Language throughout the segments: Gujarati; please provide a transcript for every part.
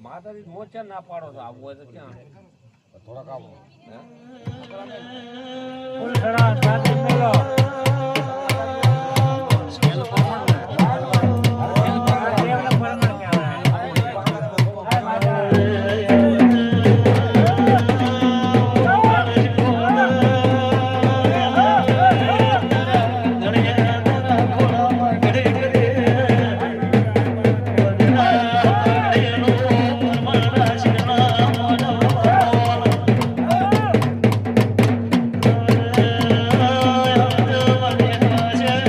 માતાજી મોચા ના પાડો તો આવું હોય તો ક્યાં થોડાક આવો Yeah.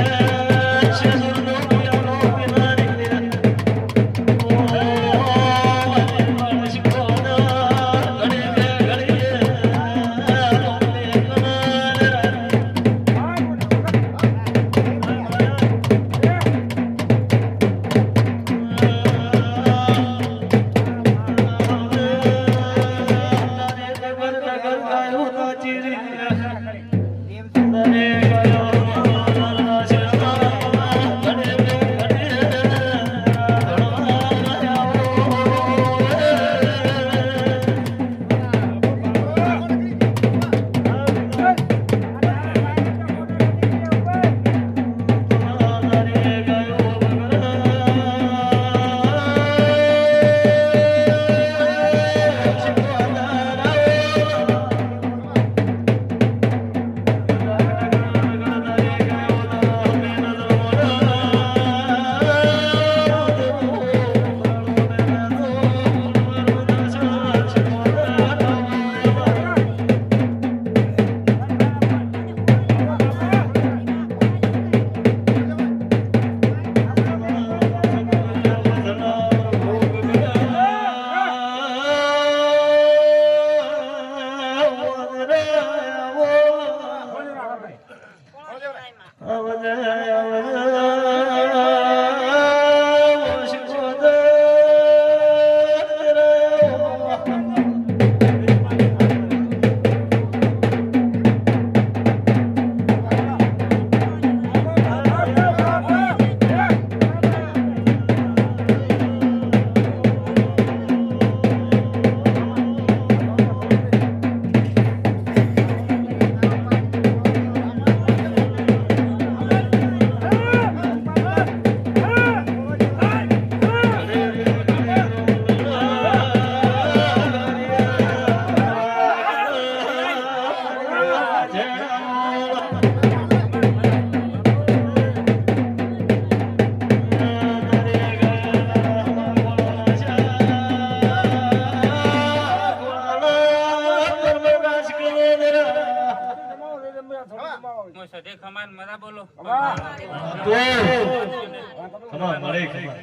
ખમા મળે ખમા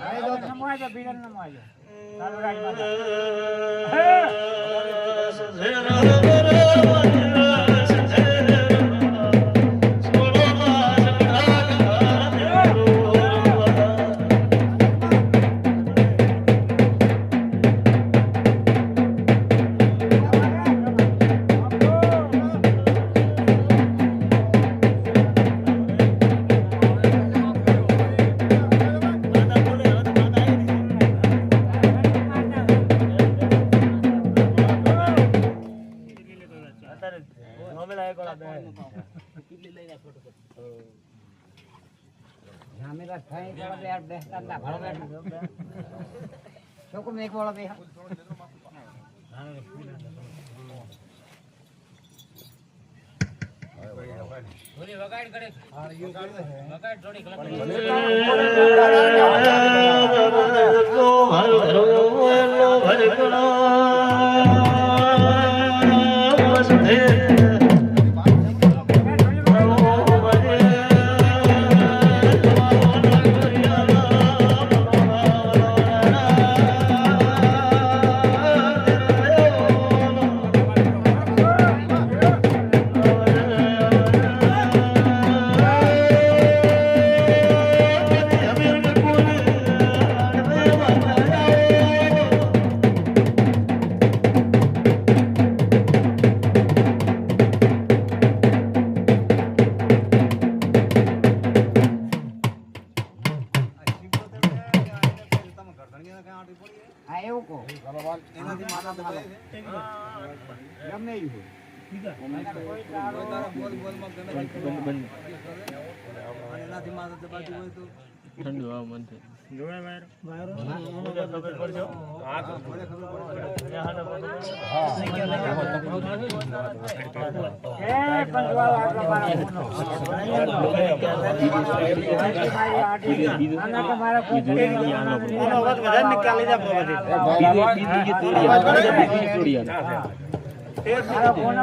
હવે તો નમવાજો બીજન નમવાજો ચાલુ રાજ માતા મેરા થાય તો યાર બેસતા ના ભરો બેઠો છોકરો મેં એક વાળો બે થોડી વગાડ કરે વગાડ થોડી ઠંડુ આવ મન જોડે વાયર ખબર પડજો હા ખબર એ પંજવા આગળ મારા આના તો મારા કોઈ વાત વધારે નિકાલી દે બીજી તોડી મારા ફોન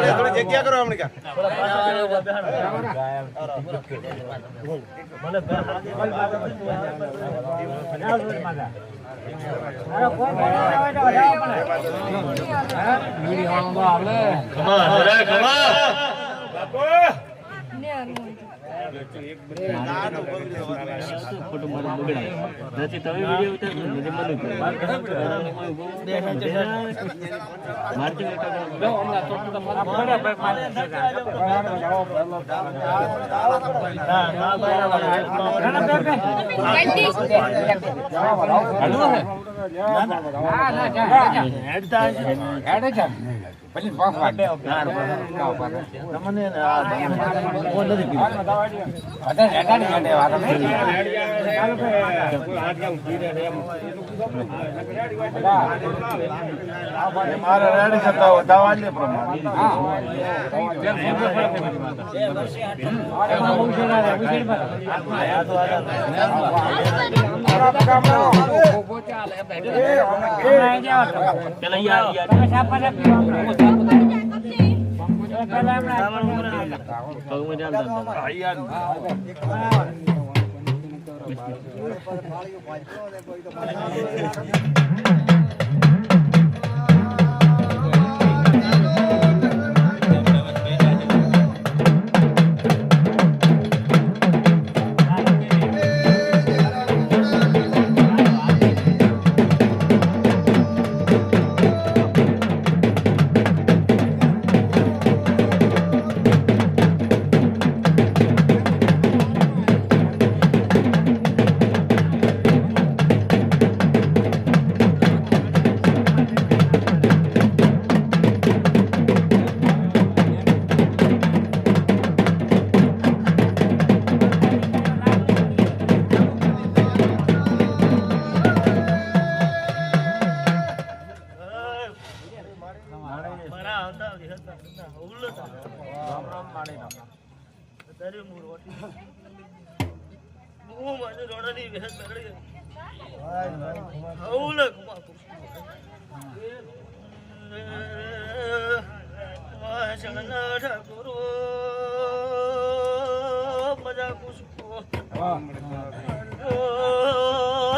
થોડી જગ્યા કરો અમને ખોટું મારું બગડાય નથી તમે વિડીયો ઉતારો નથી મને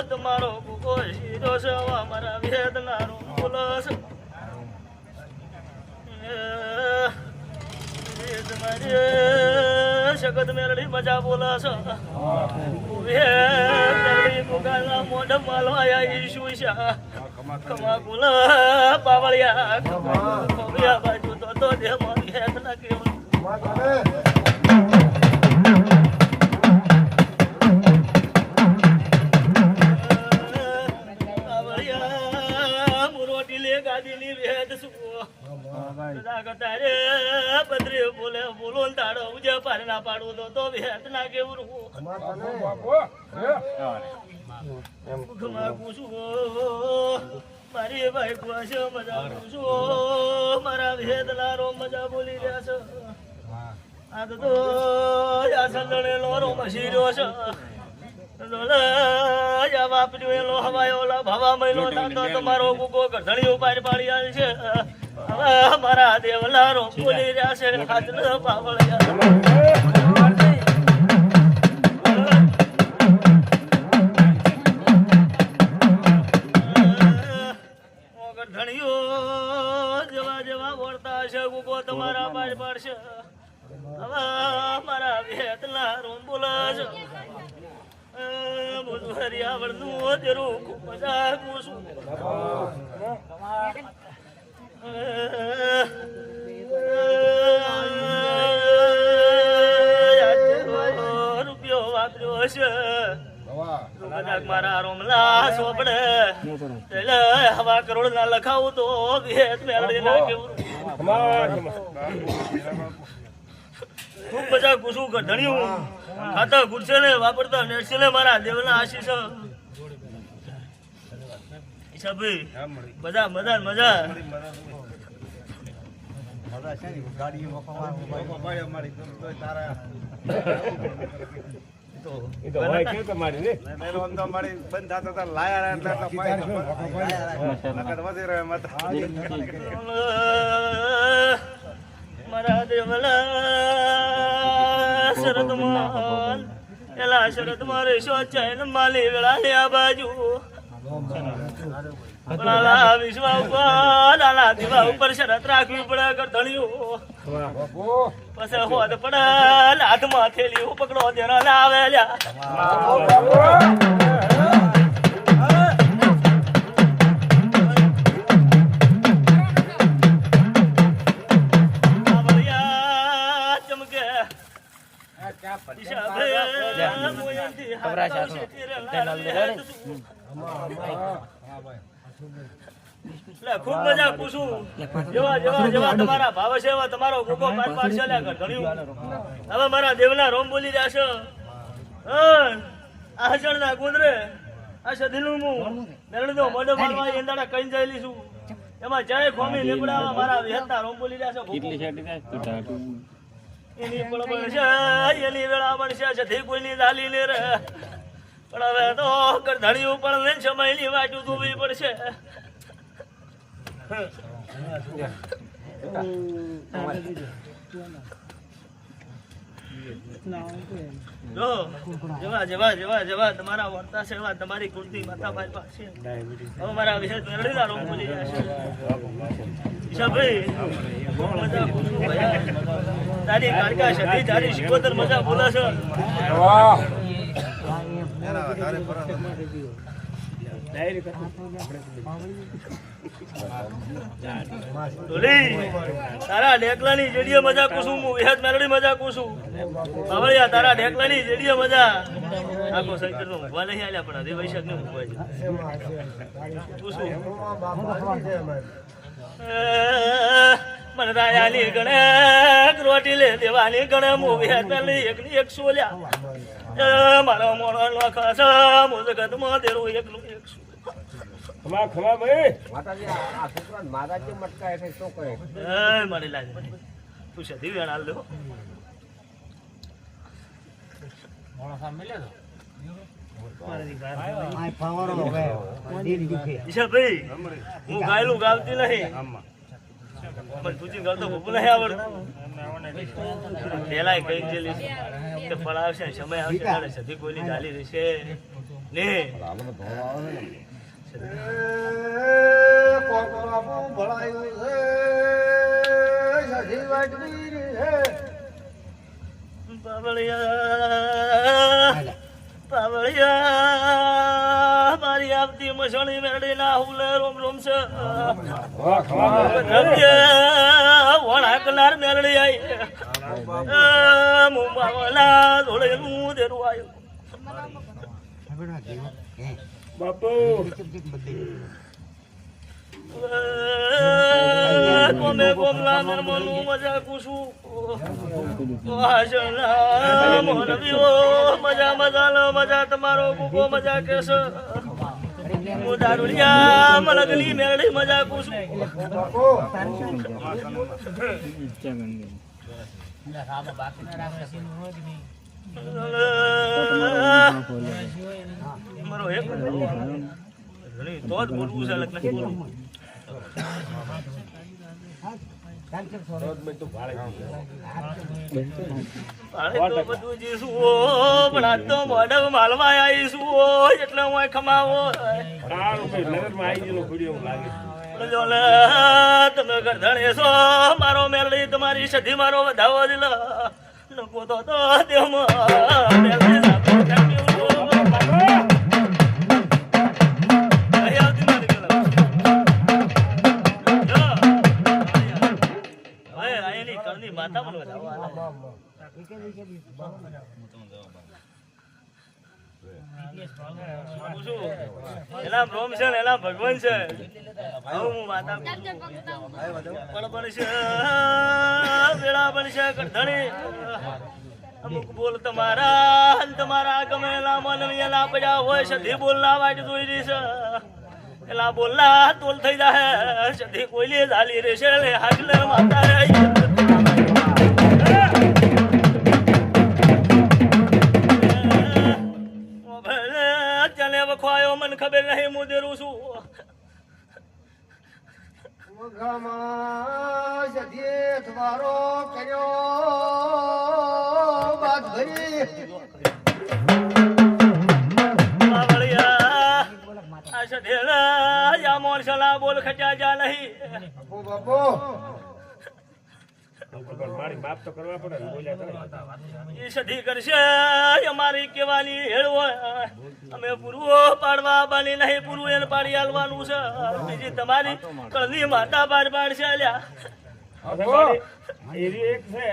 તમારો ભૂકો શીરો છે મારા વેદનારો બોલો છે શકત મેરડી મજા બોલા છો મેરડી મોઢ માલો આયા ઈશુ શા કમા બોલા પાવળિયા પાવળિયા બાજુ તો દે મારી હેત ના કેવું બોલો તારો ઉજે પાર ના પાડું તો વેત ના કેવું મારી ભાઈ કુવાશો મજા પૂછો મારા વેદનારો મજા બોલી રહ્યા છો આ તો સંદણેલો રો મશીરો છે વાપર્યો હવાયો ભાવા મહિનો થતો તમારો ગુગો ગઢણીઓ પાર પાડી આવે છે મારા દેવલારો બોલી રહ્યા છે હાથ ન પાવળિયા ગઢણીઓ જેવા જેવા વળતા છે ગુગો તમારા પાર પાડશે હવે મારા વેતલા રોમ બોલા છે હરિયાવળનું જરૂર ખૂબ મજા પૂછું રૂપિયો વાપર્યો છે મારા રોમલા સોપડે એટલે હવા કરોડ ના લખાવું તો વેત મેળવી ના કેવું ખૂબ મજા પૂછું ગઢણ્યું ખાતા ગુડશે ને વાપરતા નેટશે ને મારા દેવના આશીષ ઈશાભાઈ બધા મજા મજા મારા દેવલા શરતમાં એલા શરત મારે શોચાય માલી વેળા ને આ બાજુ લાલા વિશ્વા ઉપર લાલા દીવા ઉપર શરત રાખવી પડે ગરધણિયું પછી હોદ પડે હાથમાં થેલી પકડો દેના લાવે ખૂબ મજા પૂછું જેવા જેવા જેવા તમારા ભાવ છે એવા તમારો ગોગો પાર પાડશે હવે મારા દેવના રોમ બોલી રહ્યા છે આ હસણના ગોદરે આ સદીનું હું મેરડીનો મોઢો મારવા એંદાડા કઈ જયેલી છું એમાં જય ખોમી નીપડાવા મારા વિહતના રોમ બોલી રહ્યા છે એની પણ બનશે એની વેળા બનશે સધી કોઈની લાલી ને રે પણ હવે તો ગરધણિયું પણ લઈને સમયની વાટું ધોવી પડશે જો જેવા જેવા જેવા જેવા તમારા વર્તા છે એવા તમારી કુળતી માતા ભાઈ પાસે હવે મારા વિશે મેરડીના રોમ બોલી રહ્યા છે ઈશાભાઈ મજા પૂછું ભયા તારી કાળકા સધી તારી શિકોતર મજા બોલે છે તારા ઢેકલાની જેડીએ મજા કુસું હું વિહત મેલડી મજા કુસું બાવળિયા તારા ઢેકલાની જેડીએ મજા આખો શંકર નો ભગવાન નહીં આલ્યા પણ હૃદય વૈશાખ ને મૂકવા મને રાયાની ગણે રોટી લે દેવાની ગણે હું વિહત મેલડી એકની એક સોલ્યા મારા મોણો નો ખાસ મુજગત માં દેરું એકલું એક ખમા ખમા ભાઈ માતાજી આ છોકરા માતાજી મટકા એટલે શું કહે મારી લાજ તું સધી વેણ આલ દો મોણસા મિલે તો ઈશાભાઈ હું ગાયલું ગાવતી નહીં પણ તુજી ગાવતો ભૂપું નહીં આવડતું પેલા કઈ જેલી કે ફળ આવશે સમય આવશે ત્યારે સધી કોઈની ચાલી રહેશે ને પાવળિયા મારી આવતી મસણી મેરડી ના હુલે રોમ રોમ છે વણાકનાર મેરડી આવી મુંબાવાલા ધોળેલું દેરું આવ્યું બાપુ કોમે કોમલા નરમનું મજા કુશું મજા મજા મજા તમારો કુકો મજા કેસ હું દારૂડિયા મલગની મેરડી મજા કુશું મારો એક તો જ બોલવું છે અલગ નથી બોલવું બધું જીશું પણ આ તો મોઢવ માલવા આવીશું એટલે હું ખમાવો તમે ગરધણે છો મારો મેરડી તમારી સધી મારો વધાવો દિલ નકો તો દેવમાં મેરડી માતા મને એના બ્રોમ છે ને એના ભગવાન છે હું માતા પણ છે વેળા પણ છે ગરધણી અમુક બોલ તમારા તમારા ગમેલા મન એલા પડ્યા હોય સધી બોલના વાટ જોઈ રહી છે એલા બોલના તોલ થઈ જાય સધી કોઈલી ઝાલી રહેશે હાજલે માતા વખવાયો મને ખબર નહીં હું દેરું છું સધેલા યા મોરસલા બોલ ખટ્યા જા નહીં મારી બાપ તો કરવા પડે ને, બોલ્યા કરે. એ સધી કરશે અમારી કેવાની હેળવો અમે પૂરું પાડવા બાની નહીં પૂરું એને પાડી હાલવાનું છે બીજી તમારી કળની માતા પાડ પાડશે અલ્યા એવી એક છે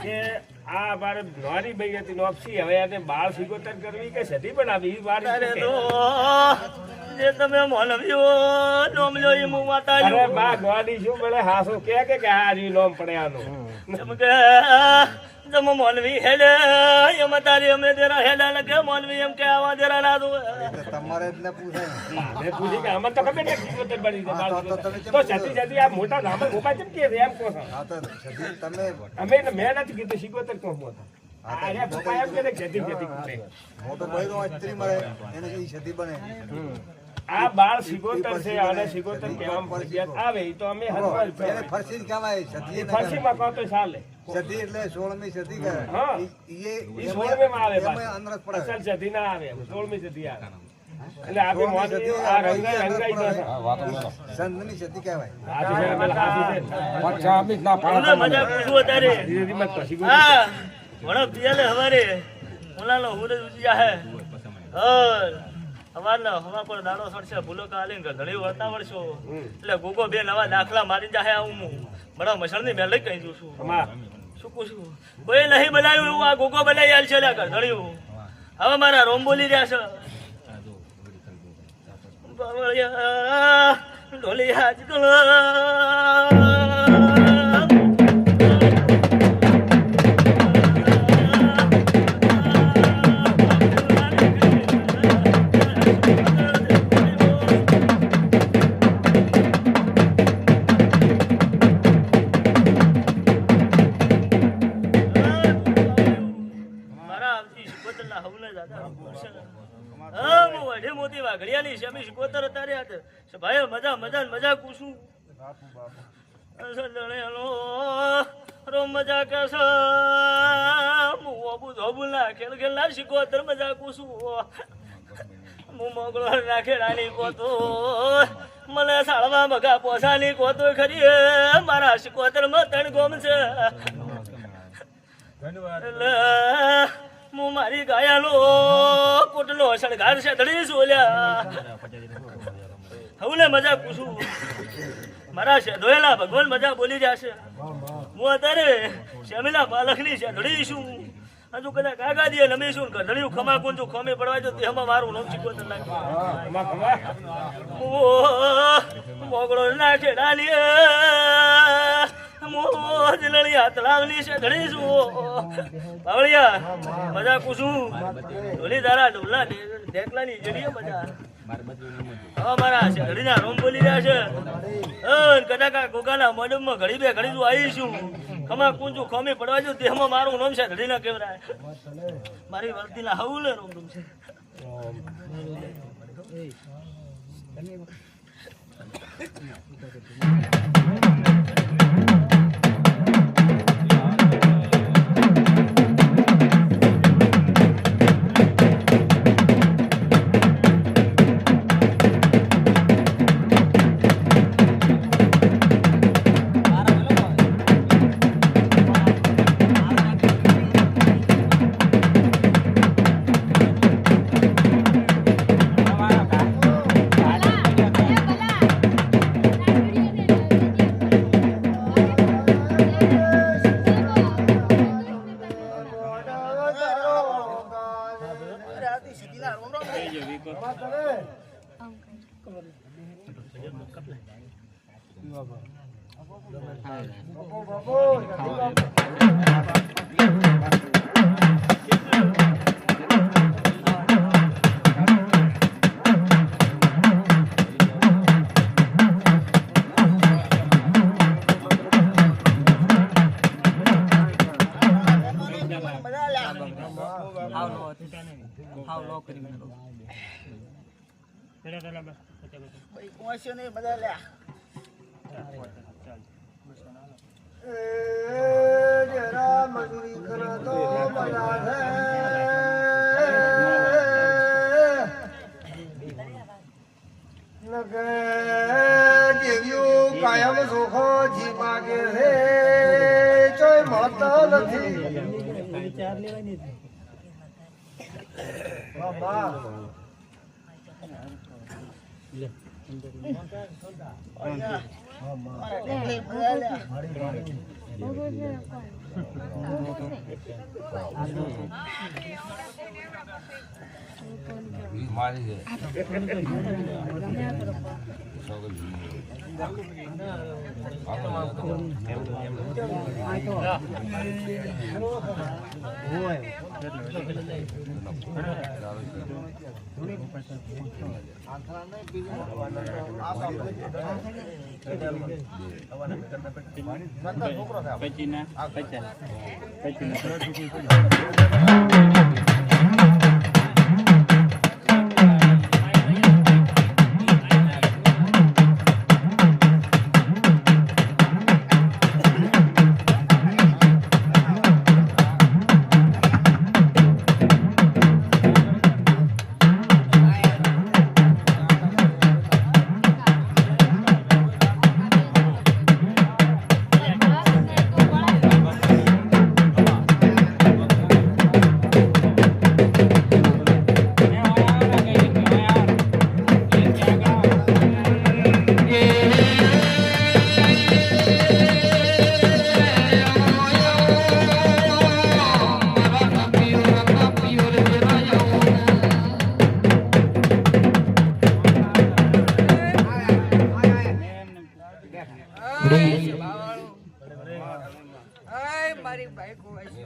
કે આ મારે નોરી ભાઈ હતી નોપસી, હવે એને બાળ સિગોતર કરવી કે સધી બનાવી વાર અરે તો જે તમે મોનવ્યો નોમ લ્યો એ મું માતા અરે બા ગોડી શું મળે હાસો કે આ રી લોમ પડે આનો જેમ કે જમ મોનવી હેડે એમ તારી અમે દેરા હેડા લગે મોનવી એમ કે આવા દેરા ના દો તમારે જ ને પૂછાય મેં પૂછી કે આમાં તો ખબર ને સિગોતર બની છે બાળ સિગોતર. તો જતી આ મોટા નામ મોટા કેમ કે એમ કહો છો? હા તો સધી તમે અમે મેં નથી કીધું સિગોતર કોણ મોટા અરે પપ્પા એમ કે જતી કીધે. મોટો ભાઈ નો સ્ત્રી મળે એને કઈ સધી બને આ બાળ સિગોતર છે અને સિગોતર કહેવામાં ફરજિયાત આવે તો અમે હરવાલ એને ફરસી જ કહેવાય સધી ફરસીમાં કહો તો ચાલે. સધી એટલે 16મી સધી કહે હા. એ ઈ 16મી માં આવે એમાં પાછું. અંદરસ પડે અસલ સધી ના આવે 16મી સધી આવે એટલે આપણે મોદી આ રંગાઈ તો છે. સંતની સધી કહેવાય આજે છે પેલા હાથી છે. મજા પૂછવું અત્યારે ધીરે ધીરે મત કહો, સિગોતર. હા વણો પિયાલે હવારે ઓલાનો હુરજ ઉજી જાહે હવારના હવા પર દાડો સડશે ભૂલો કાલીન ઘણી વળતા વળશો એટલે ગોગો બે નવા દાખલા મારી જાહે આવું હું બડા મસળની મેં લઈ કહી દઉં છું અમાર શું પૂછું કોઈ નહીં બનાવ્યું એવું આ ગોગો બનાવી આલ છે ઘડ્યું હવે મારા રોમ બોલી રહ્યા છે બાવળિયા ઢોલી હાજ મોટી વાઘડિયાની છે શિકોતર અત્યારે ભાઈ મજા મજા મજા કુશું રોમ મજા કસ હું ધોબુલ ના ખેલ ખેલનાર શિકોતર મજા કુશું હું મોગળો નાખેડાની કોતો મને સાળવા મગા પોસાની કોતો ખરી મારા શિકોતર માં ત્રણ ગોમ છે એટલે હું મારી ગાયાનો કોટલો સળગાર છે ધડી સોલ્યા હવે મજા પૂછું મારા છે ધોયેલા ભગવાન મજા બોલી જશે હું અત્યારે શમીલા પાલખની છે ધડી છું હજુ કદાચ કાગા દે નમીશું ધડ્યું ખમા કુંજુ ખોમે પડવા જો તેમાં મારું નામ શીખવત મોગળો નાખે ડાલી મોજલણિયા તળાવની છે ધડીશું બાવળિયા મજા કુશું ઢોલી તારા ઢોલા ઢેકલાની જડીએ મજા હવે મારા છે ઘડીના રોમ બોલી રહ્યા છે કદાચ ગોગાના મોડમમાં ઘડી બે ઘડી આવીશું ખમા કુંજુ ખોમી પડવા જો દેહમાં મારું નામ છે ઘડીના કેવરાય મારી વર્તીના હવલે રોમ રોમ છે દેવ્યું કાયમ સુખો જી માગે રે ચોય મળતો નથી બાબા મારી બાઈક હોય છે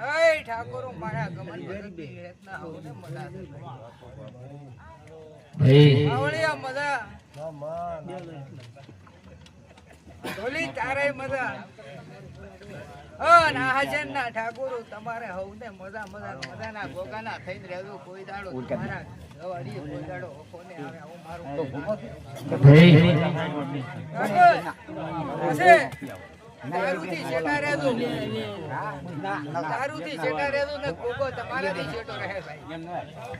અય ઠાકોરો મારા ગમન ગરીબી હેતના હોને મજા આવળિયા મજા ઢોલી તારે મજા ના હજન ના ઠાકોરો તમારે હવને મજા મજાના ગોગાના થઈને રહેજો કોઈ દાડો તમારા ગવાડીએ કોઈ દાડો કોને આવે આવું મારું દારૂથી શેટા રહેજો દારૂથી શેટા રહેજો ને ગોગો તમારાથી શેટો રહે ભાઈ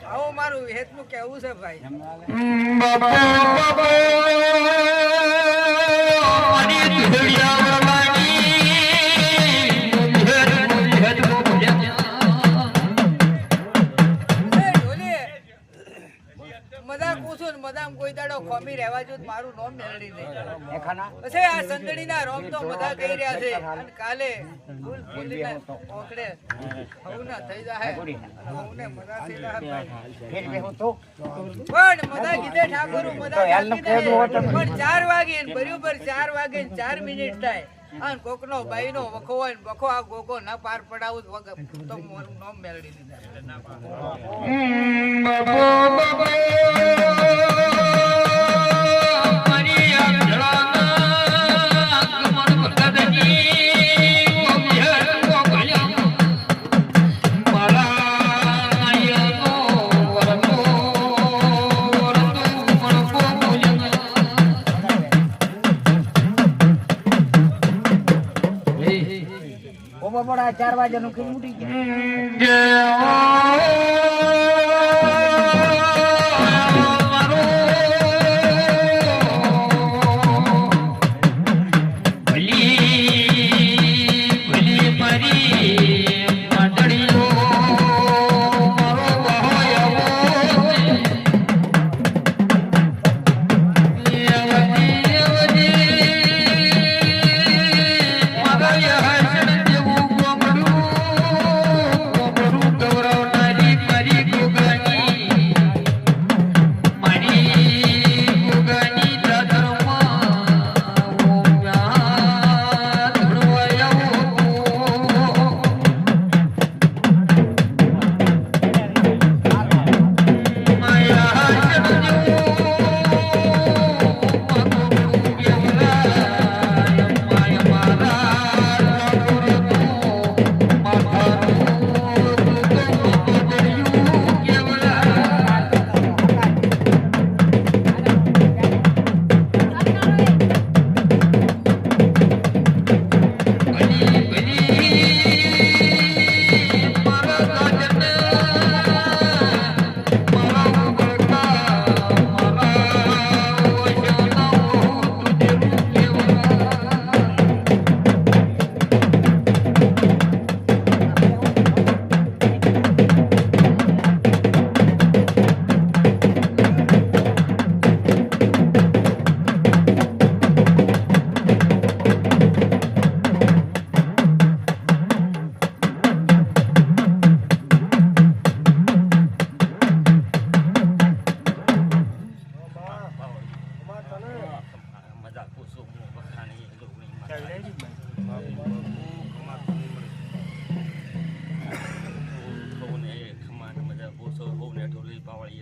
આવું મારું હેતનું કહેવું છે ભાઈ મદામ કોઈ દાડો ખોમી રહેવા જો મારું નામ મેળવી નહીં પછી આ સંદડીના રોમ તો મદા કહી રહ્યા છે અને કાલે ફૂલ ફૂલીના ઓખડે હવના થઈ જાય હવને મદા થઈ જાય પણ મદા કીધે ઠાકોર મદા પણ 4 વાગે બરાબર 4 વાગે 4 મિનિટ થાય અને કોકનો બાઈનો વખો હોય ને વખો આ ગોગો ના પાર પડાવું તો મારું નામ મેળવી દીધા 4 વાગ્યાનું કઈ ઉડી ગૌરવ નારી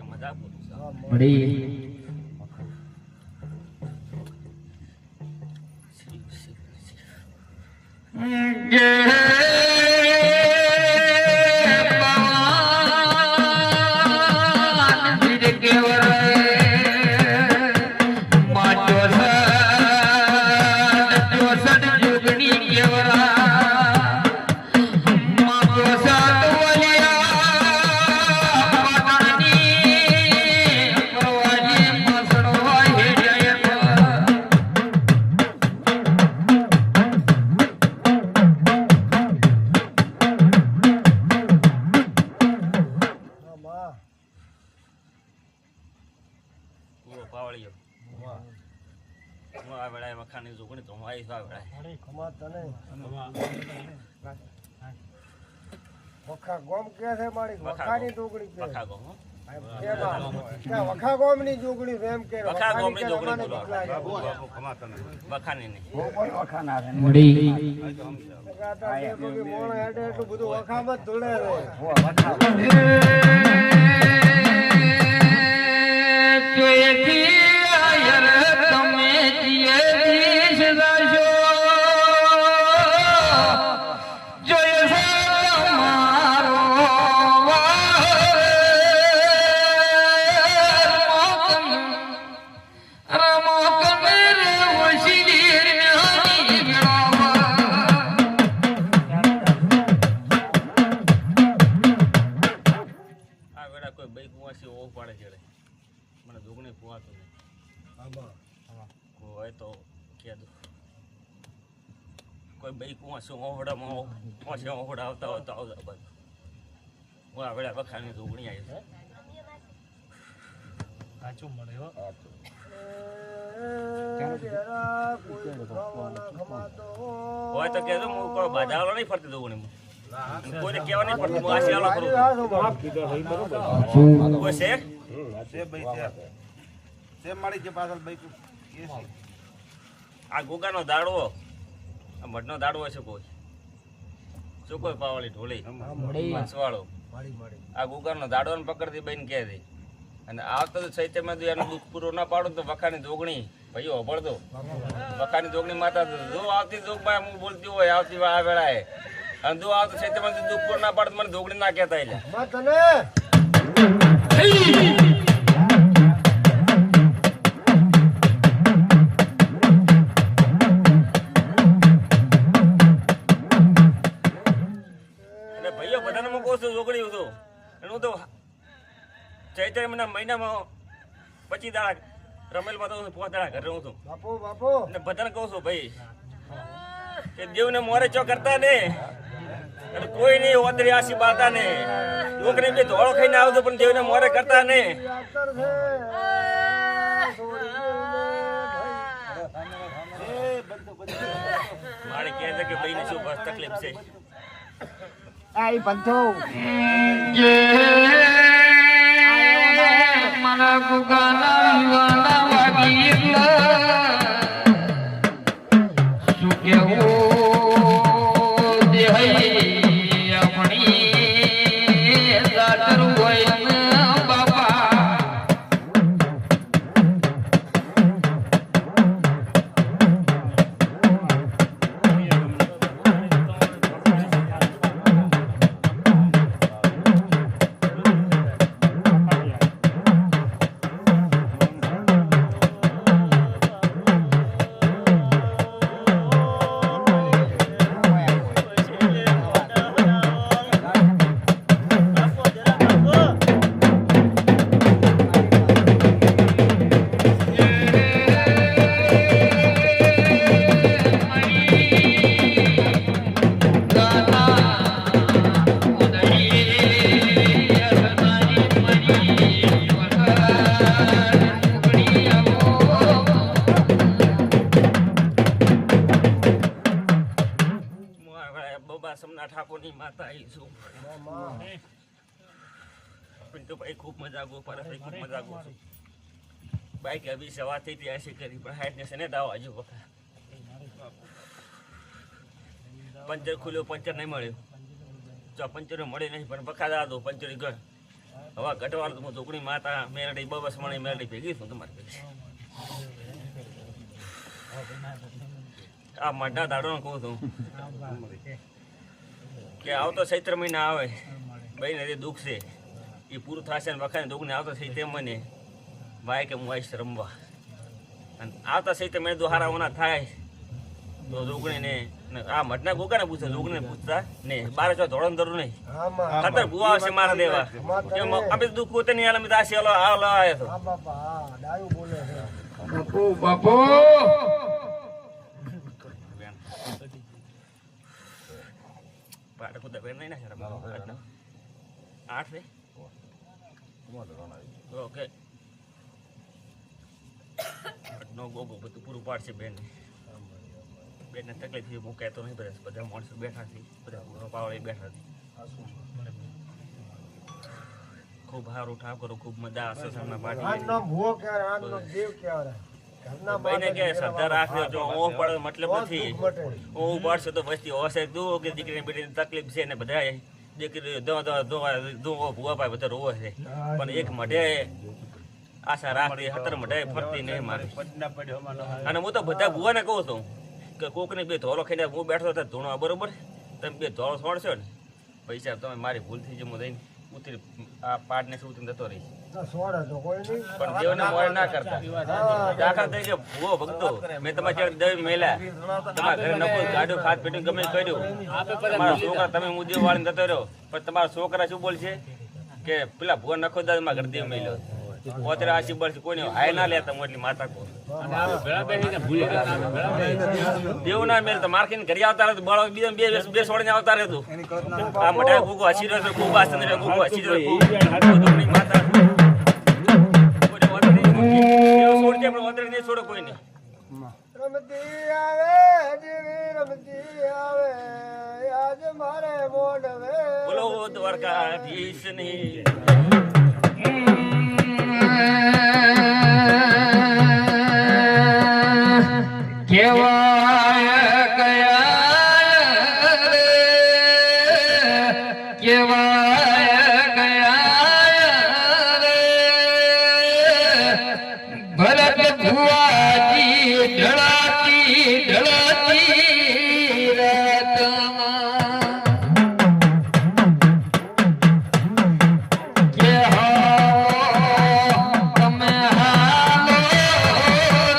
મજા પૂરું પૂરો પાવળિયો હું આ વેળાએ વખાની જોગણી તો હું આવીશ આ વેળાએ ખમા તને વખા ગોમ કે છે મારી વખાની જોગણી કે વખા ગો હો વખા ગોમ ની જોગણી એમ કે વખા ગોમની કે જોગણી રમાને બોલો. બીક લાગે. વખાની નહીં ગાતા જે બધી મોણ હેડે એટલું બધું વખામાં જ ધૂળે રહે. આ વેળા કોઈ બઈ કુવાસી ઓવ પાડે ચડે મને જોગણી કુવાતું નહીં હોય તો કહેજો કોઈ બઈ કુવાસી ઓવડામાં ઓછે ઓવડા આવતા હોય તો આવતા બધું હું આ વેળા વખાની જોગણી આવી હોય તો કહેજો હું કોઈ બાધાવાળો નહીં ફરતી જોગણી હું કોઈને કહેવા નહીં પડતું હું આશી કરું કોઈ છે આ ગોગાનો દાડવો આ મઢનો દાડવો છે કોઈ શું કોઈ પાવાળી ઢોલી વાળો આ ગોગાનો દાડવો પકડતી બેન કહે છે અને આવતો ચૈત્યમાં એનું દુઃખ પૂરું ના પાડું તો વખાની જોગણી ભાઈઓ અભળતો વખાની જોગણી માતા જો આવતી જોગમાં હું બોલતી હોય આવતી આ વેળાએ અને જો આવતો ચૈત્યમાં દુઃખ પૂરું ના પાડતું મને જોગણી ના કહેતા એટલે તને અને ભાઈઓ બધાને હું કહું છું જોગણી છું અને હું તો ચૈત્ર મહિનામાં 25 દાડા રમેલમાં તો 5 દાડા ઘરે રહું છું બાપુ બાપુ અને બધાને કહું છું ભાઈ કે દેવને મોરે ચો કરતા ને અને કોઈ નહીં ઓદરી આશી બાતા ને છોકરી બે ધોળો ખાઈને આવતો પણ દેવને મોરે કરતા ને યાતર છે મારે કહે છે કે ભાઈ ને શું બસ તકલીફ છે આઈ બંધો મારા ગુગાના વિવાના વાગીલા શું કેવું દેહી આપણી દાદર હોય ને બાપા સમના ઠાકોરની માતા આવી છું પણ તો ભાઈ ખૂબ મજાકો પર ખૂબ મજાકો છું બાઈક અભી સવાર થઈ હતી એસી કરી પણ હાઈટ ને છે ને દાવ હજુ વખત પંચર ખુલ્યો પંચર નહીં મળ્યો જો પંચર મળે નહીં પણ વખત આ દો પંચર ગણ હવે ઘટવાળ તો હું ઢોકળી માતા મેરડી બબસ મણી મેરડી ભેગી છું તમારી ભેગી આ મઢના દાડો કહું છું કે આવતો ચૈત્ર મહિના આવે ભાઈને જે દુઃખ છે એ પૂરું થશે ને વખાને દુઃખ ને આવતો છે તે મને ભાઈ કે હું આવીશ રમવા અને આવતા સહિત મેં દુહારા ઓના થાય તો દુગણીને આ મઢના ગોગાને પૂછે દુગણીને પૂછતા નહીં બારે જો ધોળન ધરું નહીં ખતર ભૂવા આવશે મારા દેવા એમ અમે દુઃખ પોતે નહીં આલે દાસી હાલો હાલો આવ્યો તો ડાયું બોલે છે બાપુ બાપુ પાડે ખુદા બેન નહીં ના શરમ 8 છે ઓકે નો ગોગો બધું પૂરું પાડશે બેન બેનને તકલીફ હું કહેતો નહીં બધા માણસો બેઠા છે બધા પાવડી બેઠા છે ખૂબ સારું ઠાકોર ખૂબ મજા આવશે સરના આજ પાડી નામ ભૂવો કહેવાય આજ નામ દેવ કહેવાય ઘરના ભાઈને કે શ્રદ્ધા રાખજો જો ઓ પડે મતલબ નથી ઓ પડશે તો વસ્તી હોશે દુઓ કે દીકરીને બેટીને તકલીફ છે ને બધા દીકરી દો ભૂવા ભાઈ બધા રોવે છે પણ એક મઢે આશા રાખતી 17 મઢે ફરતી નહીં મારી અને હું તો બધા ભૂવાને કહું છું કે કોકને બે ધોળો ખાઈને હું બેઠો હતો ધૂણવા બરોબર તમે બે ધોળો છોડશો ને પૈસા તમે મારી ભૂલ થઈ જાય હું દઈને ઉતરી આ પાડને શું ઉતરીને જતો રહીશ સોડે તો કોઈ નહીં પણ દેવને મોડ ના કરતા દાખલા તરીકે ભૂવો ભક્તો મેં તમારા ચાર દવી મેલ્યા તમારા ઘરે નકો ગાડો ખાત પેટું ગમે કર્યું તમારા છોકરા તમે મુદ્દે વાળીને જતો રહ્યો પણ તમારા છોકરા શું બોલશે કે પેલા ભૂવા નખો દા મારા ઘરે દેવ મેલ્યો પોતરે આશી બળશે કોઈને હાય ના લેતા હું એટલી માતા કહું દેવ ના મેલ તો માર્કીને ઘરે આવતા રહે બળો બીજા બે છોડીને આવતા રહેતું આ મોટા ગુગો હસી રહ્યો છે ખૂબ આસન ગુગો હસી રહ્યો માતા છોડજે પણ ઓતરે નહીં છોડો કોઈ નહીં રમતી આવે જીવી રમતી આવે આજ મારે મોડવે બોલો દ્વારકાધીશ ની કેવાય ગયા રે કેવાય ગયા રે ભરત ભુવાજી ઢળાતી ઢળાતી રાતમાં કે તમે હાલો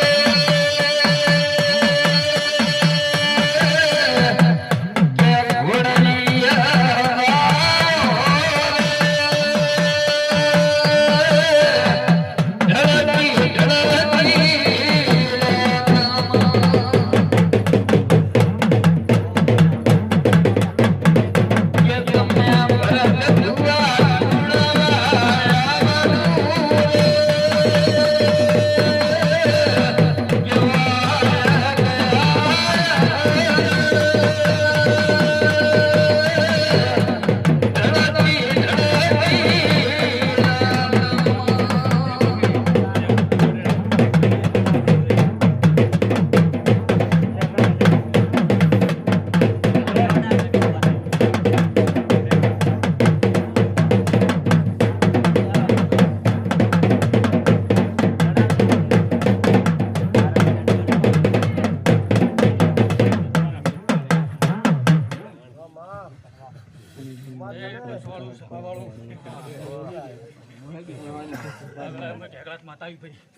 રે કે ઘોડલિયા ઢળતી ઢળતી કે તમે ભરત ભુવા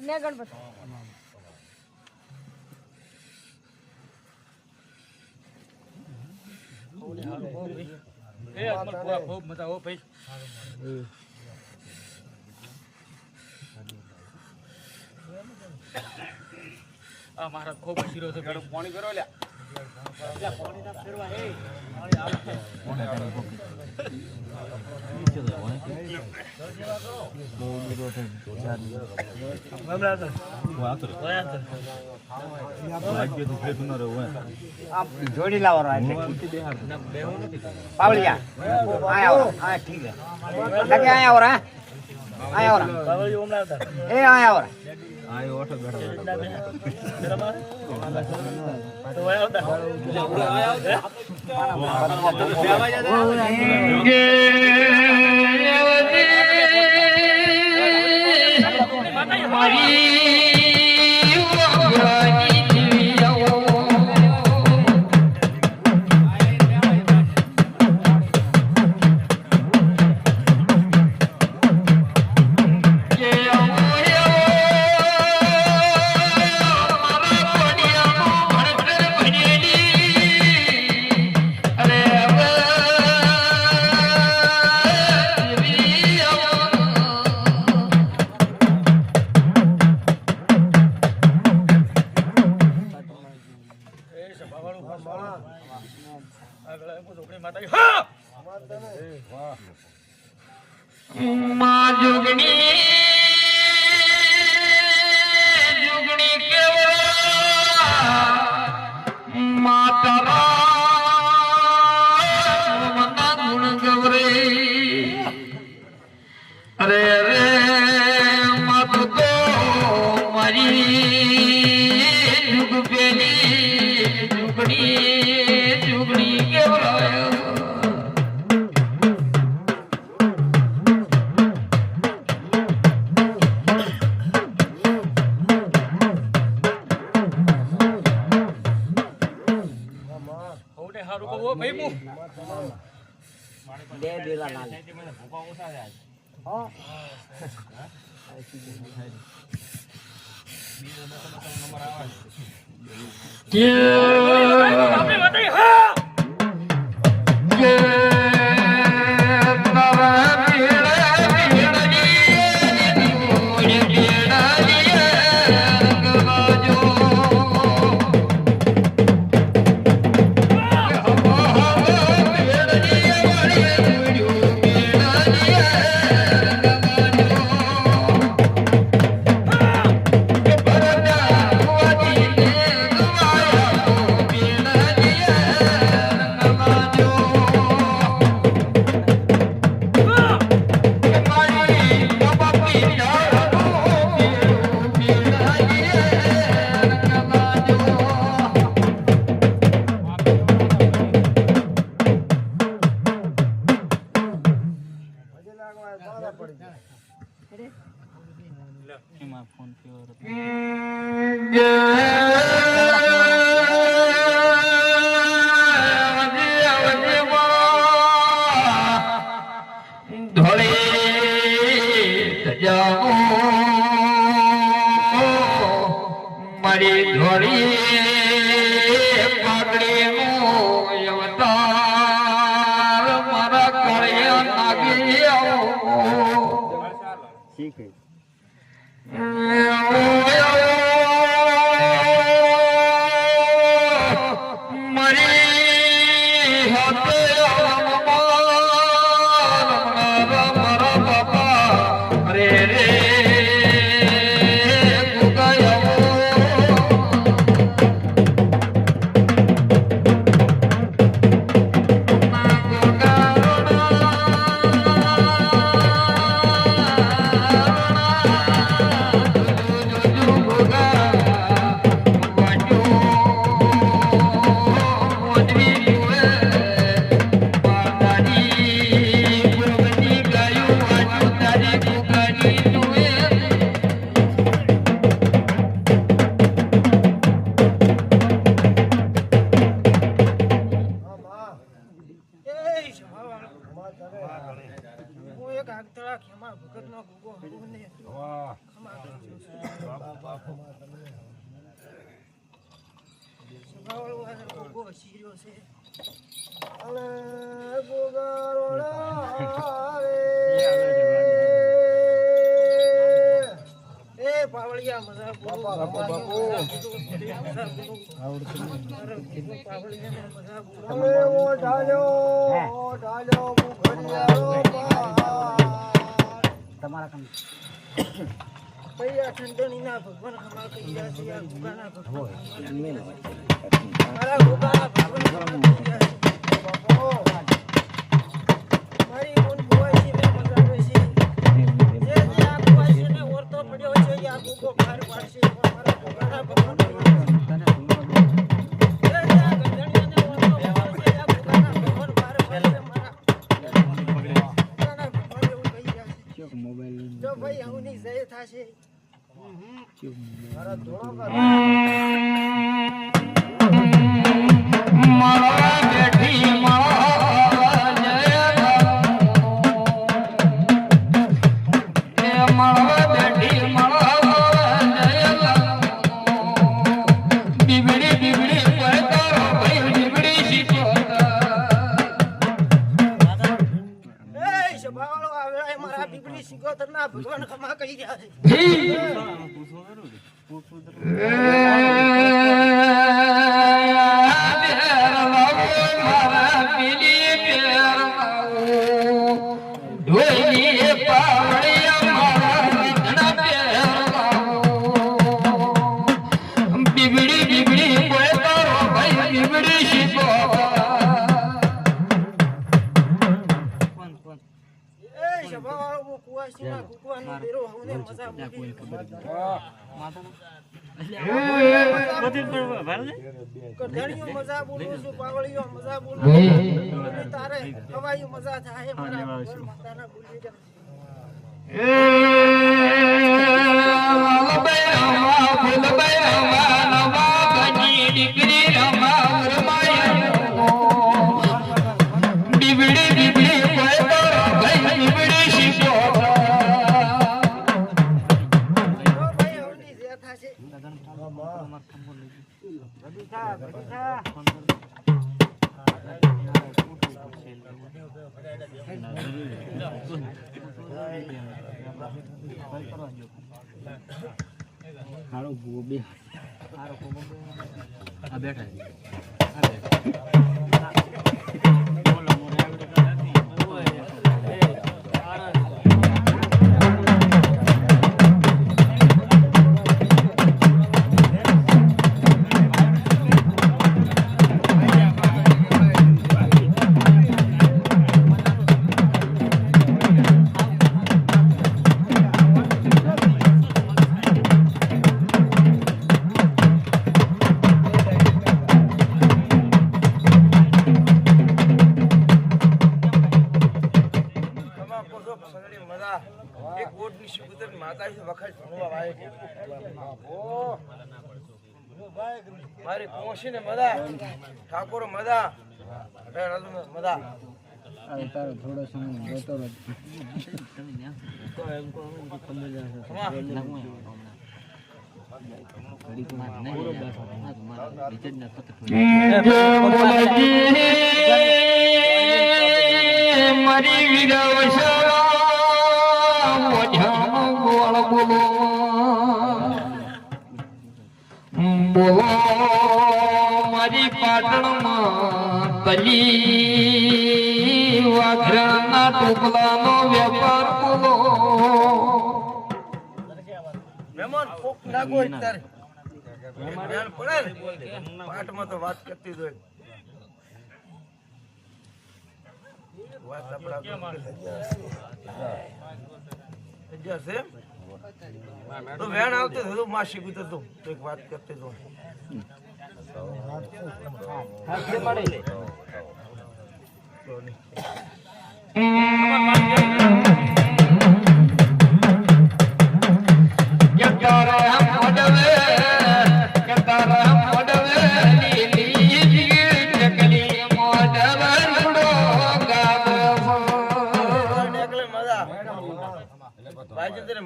ને ગણપતિ ખૂબ મજા હો ભાઈ આ મારા ખૂબ શીરો છે પાણી કરો લ્યા જોડી લાવો પાવળિયા આયા હા ઠીક है लगे आया हो रहा आया हो रहा ए आया हो रहा આયો ઓટો બેઠો કે મારી વાગવાની જીવ્યો માં જોગણી જોગણી કેવા માતારા મના ગુણ ગવરે અરે રે મત તો મારી જુગ પેલી જુગણી કેવરાય મારી ધોળી પાઘડી નું અવતાર મારા ગળે નાગી આવો મારી હાથે મારા બાપા અરે રે મળવા બેઠી મળવા જય મળવા બેઠી મળવા જય બીબડી બીબડી કોઈ તારો ભાઈ બીબડી શીખો મારા બીબડી સિકોતર ના ભગવાન ખમા કહી રહ્યા છે બીબડી બીબડી કોઈ તારો ભાઈ બીબડી શીખો મજા બોલું છું પાવળીઓ મજા બોલું તારે હવાઈ મજા થાય મારા માતાના બોલી બીબડી બીબડી કોઈ તારો ભાઈ બીબડી શીખો મારી પહોંચી ને મદા ઠાકોર મદા મદા તારો થોડો સમય જતો મારી વિરવશા બોલ બોલો બોલો મારી પાટણમાં તલી વાઘરના ટોપલાનો વેપાર બોલો મહેમાન કોક નાગો તારે મહેમાન પડે ને પાટમાં તો વાત કરતી જ હોય વાત આપડા જશે તો વેણ આવતી હતું માસી ગુજરતું તો એક વાત કરતી તો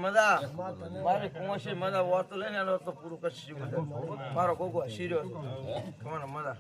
મજા મારી પહોંચી મજા વાતો લઈને આનો તો પૂરું કરશે મારો ગોગો શીર્યો તમારો મજા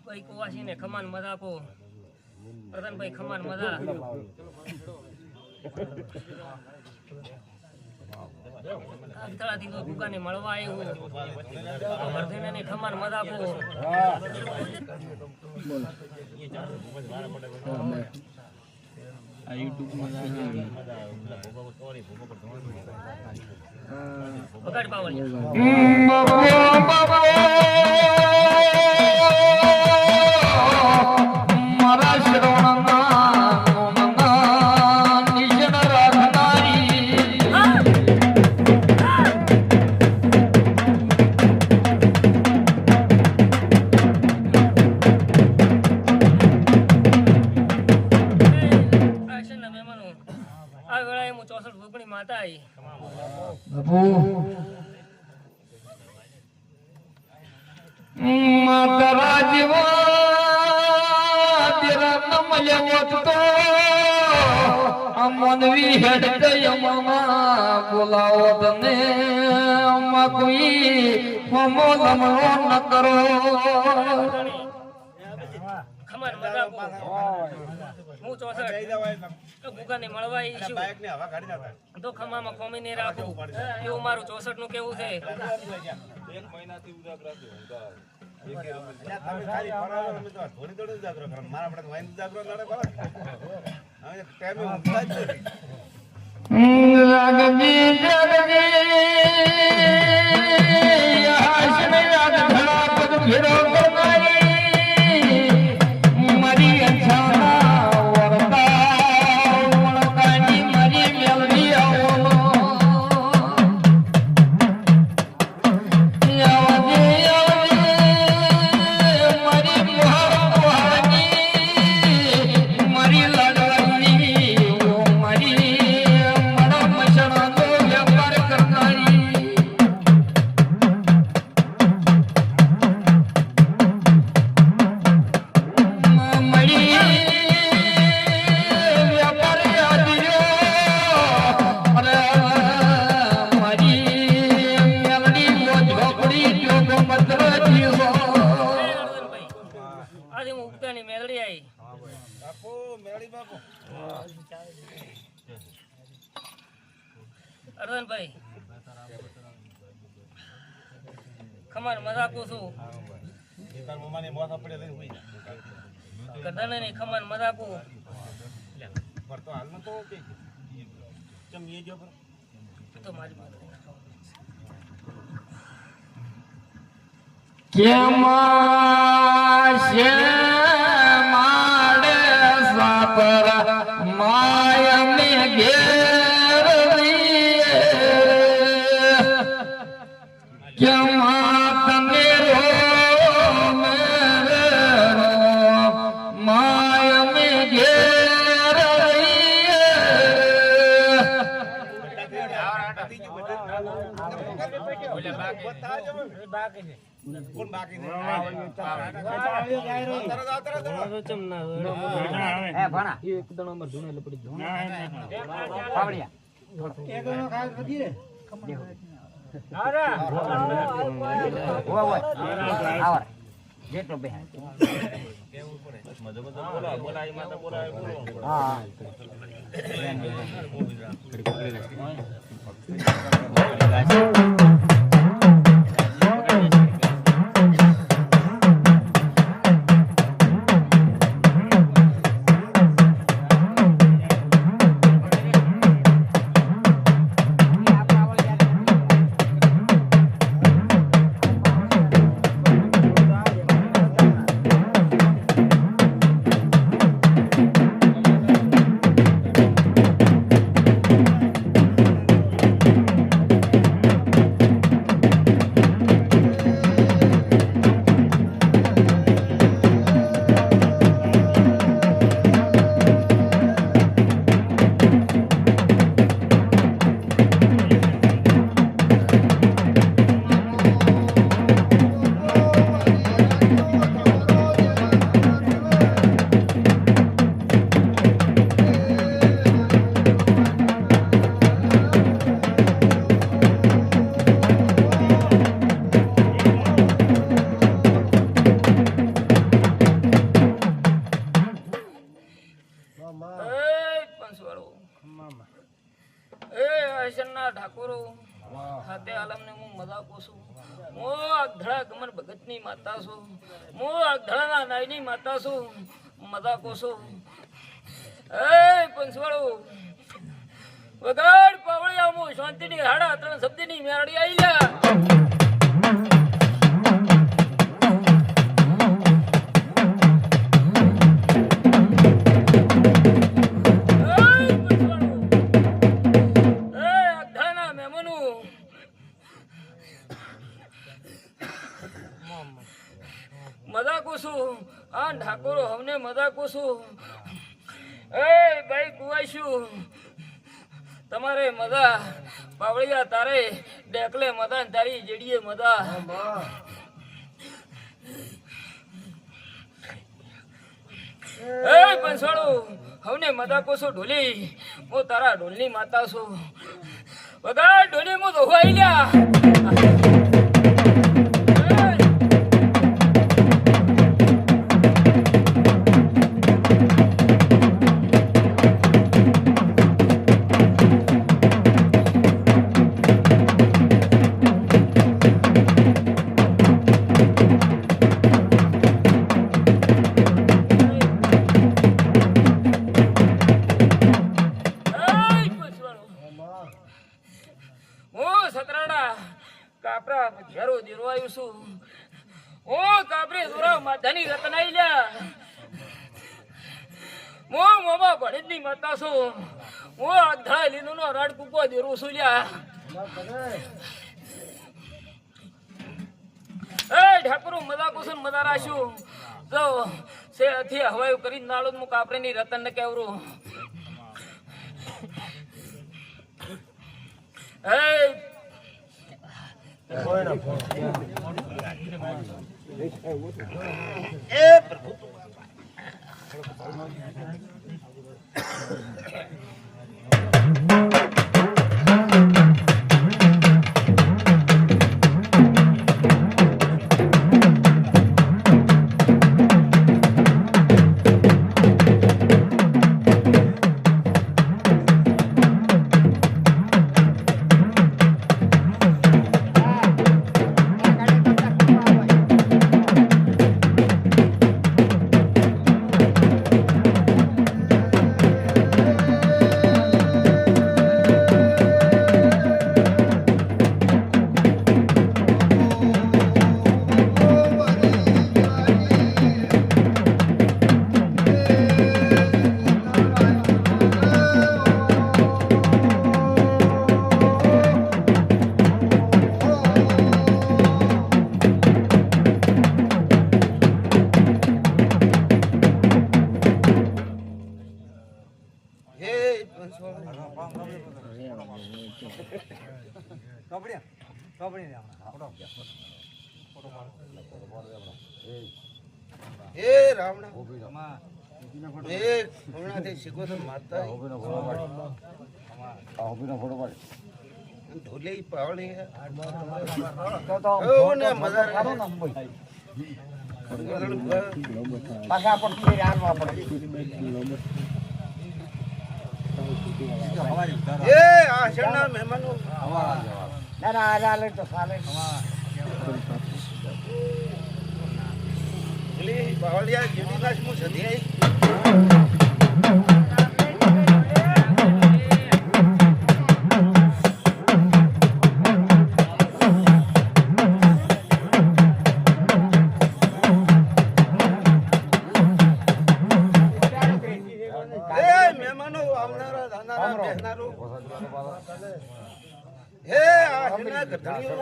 ભાઈ કુવાસીને ખમાન મજા આપો પ્રધાનભાઈ ખમાન મજા આગતળાથી તો દુકાને મળવા આવ્યું વર્ધીને ખમાન મજા આપો આ યુટ્યુબમાં વગાડ પાવળી મારા શ્રવણના નિજન રાખનારી આશના મહેમાનો આ વેળાએ હું 64 ભૂગણી માતા આવી માતા જીવા તેરા નમલે વતતો અમનવી હેડ કયમમાં બોલાવો તને અમ્મા કોઈ ફમો લમણો ન કરો ખમાન મજા આપો હું 64 ભૂગાને મળવા આવી છું તો ખમામાં ખોમી ને રાખું એવું મારું 64 નું કેવું છે જગજી જગજી હાશને યાદ ધરા પદ ફેરો કરનારી મારી અછાના વરતા વળતાની મારી મેલવી આવો મારી લાડવાની મારી મડા મસણાનો વેપાર કરનારી મળી વેપાર આદિયો અરે મારી મેલડી ઝોપડી જોગો મત્ર જીવો આજે હું ઉગતાની મેલડી આવી અરવનભાઈ ખમાન મજાકું છું ગધાને ખમાન મજાકું તો મારી વાત કેમાં છે માડે સાપર માયને ઘેર કેમાં તમે રો માયને ઘેર કોણ બાકી છે કોશું મો અગધડા ગમન ભગતની માતા છું મો અગધડાના નાયની માતા છું મજા કોશું એ પંચવાળો વગાડ પાવળિયા મો શાંતિની હાડા ત્રણ શબ્દની મેરડી આઈલા ઠાકોરો હમને મજા કોશું એ ભાઈ કુવાઈશું તમારે મજા પાવળિયા તારે ડેકલે મજા ને તારી જેડીએ મજા એ પંસવાળો હવને મજા કોશું ઢોલી હું તારા ઢોલની માતા છું વગાડ ઢોલી હું દોવાઈ લ્યા ઠાકોરો મજા કુસુન મજા રાખ્યું જો સે અથી હવાયું કરી નાળો મુ કાપરે ની રતન ને કેવરું એ પ્રભુ એ રાવણા એ હમણાંથી શીખો મારતા ઢોલી પાવળી ને મજા પાછા પણ આનવા પડે એ આશરના મહેમાનો ના ના આલે તો સાલે પાવળિયા જેવી નાશ હું સધી મહેમાનો આવનારા જાનારા બેસનારો હે આશના ગધડીઓ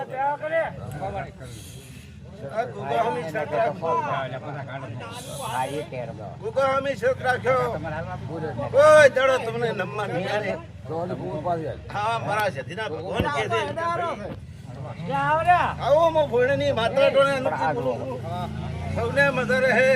કોઈ દડો તમને નમવા નહીં આવે હા મારા જતીના ભગવાન કે છે આવો મો ભોળની માતા ટોણે સૌને મજા રહે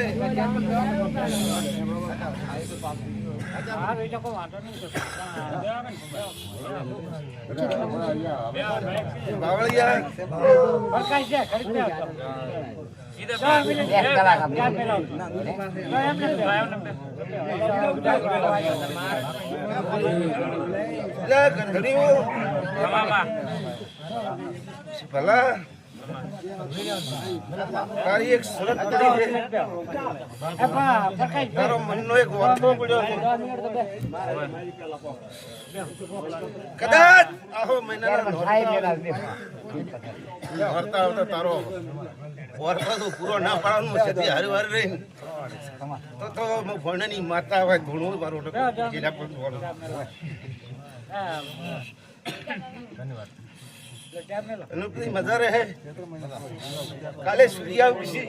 ભલા તારી એક શરત પડી છે તારો મનનો એક વર્તો પડ્યો છે કદાચ આહો મહિનાના વર્તા આવતા તારો વર્તો તો પૂરો ના પાડવાનું છે હારી વાર રહી તો ભણની માતા હોય ઘણું મારું જિલ્લા પર મજા રહે કાલે સૂર્યા ઉગી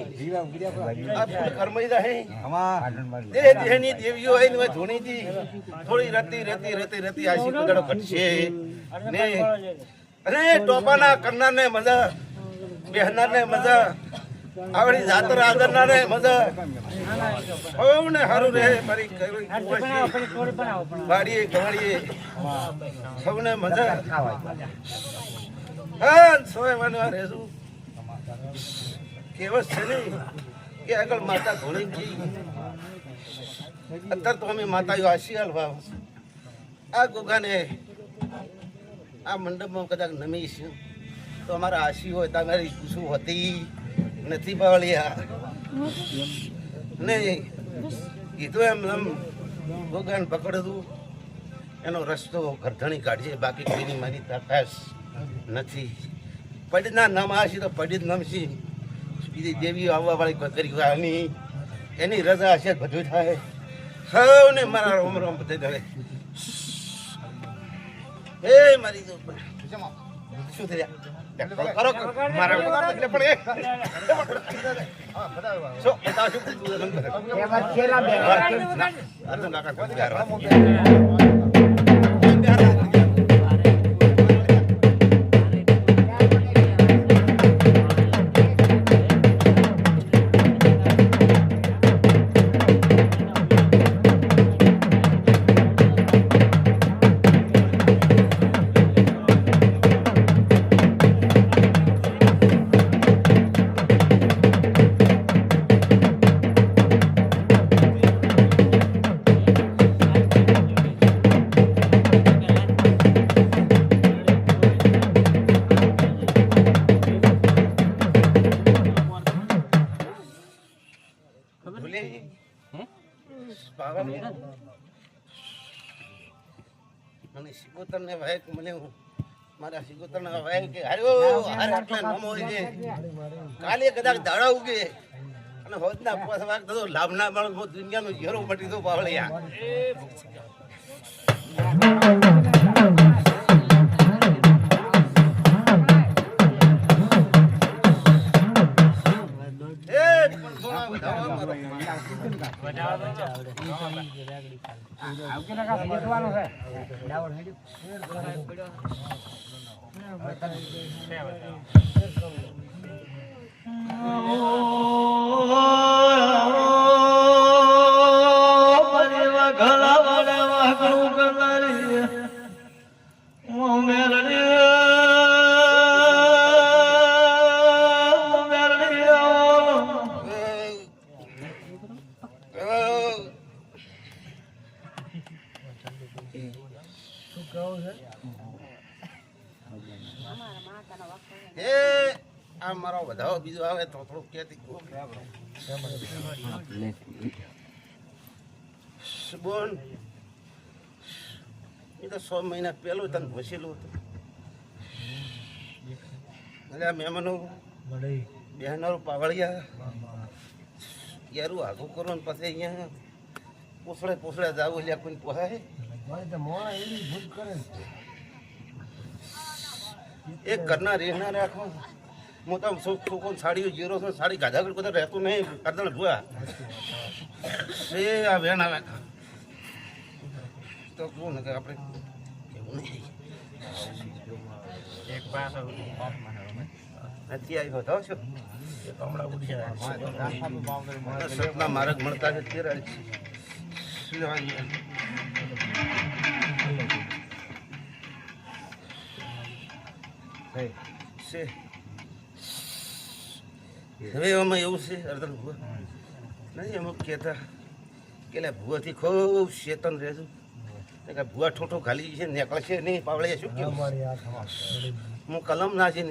આ ફૂલ કરમઈદા હે દેહની દેવીઓ આઈને મે ધોણીથી થોડી રતી આશી કુદડો ઘટશે ને અરે ટોપાના કરનારને મજા બેહનારને મજા આવડી જાતર આદરનારને મજા હોવને હારું રહે મારી બાડીએ ગવાડીએ સૌને મજા હા સોય માનવા રહેશું કેવસ છે ને કે આગળ માતા ઘોડી ગઈ અત્યારે તો અમે માતાઓ આશીર્વાદ ભાવ આ ગોગાને આ મંડપમાં કદાચ નમીશું તો અમારા આશી હોય તમારી શું હતી નથી પાવળિયા નહીં કીધું એમ ગોગાને પકડતું એનો રસ્તો ગરધણી કાઢજે બાકી કોઈની મારી તાકાત નથી પડીના નામ આશી તો પડી જ નમશી બીજી દેવીઓ આવવા વાળી કરી આની એની રજા હશે બધું થાય સૌને મારા રોમ રોમ બધે ધરે એ મારી શું થયા કરો મારા એટલે પણ મને સિકોતર ને વાયક મને મારા સિકોતર ને વાયક કે હાર્યો હાર આટલા નમો છે કાલે કદાચ દાડા ઉગે અને હોદના પાસ વાગ તો લાભના માણસ દુનિયાનો ઝેરો મટી તો પાવળિયા આ મારો વધાવો બીજો આવે તો થોડુંક ક્યાંથી બોન એ તો 100 મહિના પહેલું તને ભસેલું હતું એટલે આ મહેમાનો બહેનો પાવળિયા યારું આગું કરો ને પછી અહીંયા પોસડે જાવું એટલે કોઈ પોહાય એક ઘરના રહેના રાખો હું તો છોકરો સાડીઓ જીરો છું સાડી ગાધા આગળ બધા રહેતું નહીં કરદળ ભૂયા એ આ વેન આવે તો કોણ ને આપણે કેવું નહીં એક પાછો નથી આવ્યો હતો શું સપના માર્ગ મળતા જ તેરા છે હવે એમાં એવું છે અર્ધન ભૂવા નહીં અમુક કહેતા કે ભૂવાથી ખૂબ ચેતન રહેશું ભૂવા ઠોઠો ખાલી છે નીકળશે નહીં પાવળે શું કેવું હું કલમ નાખીને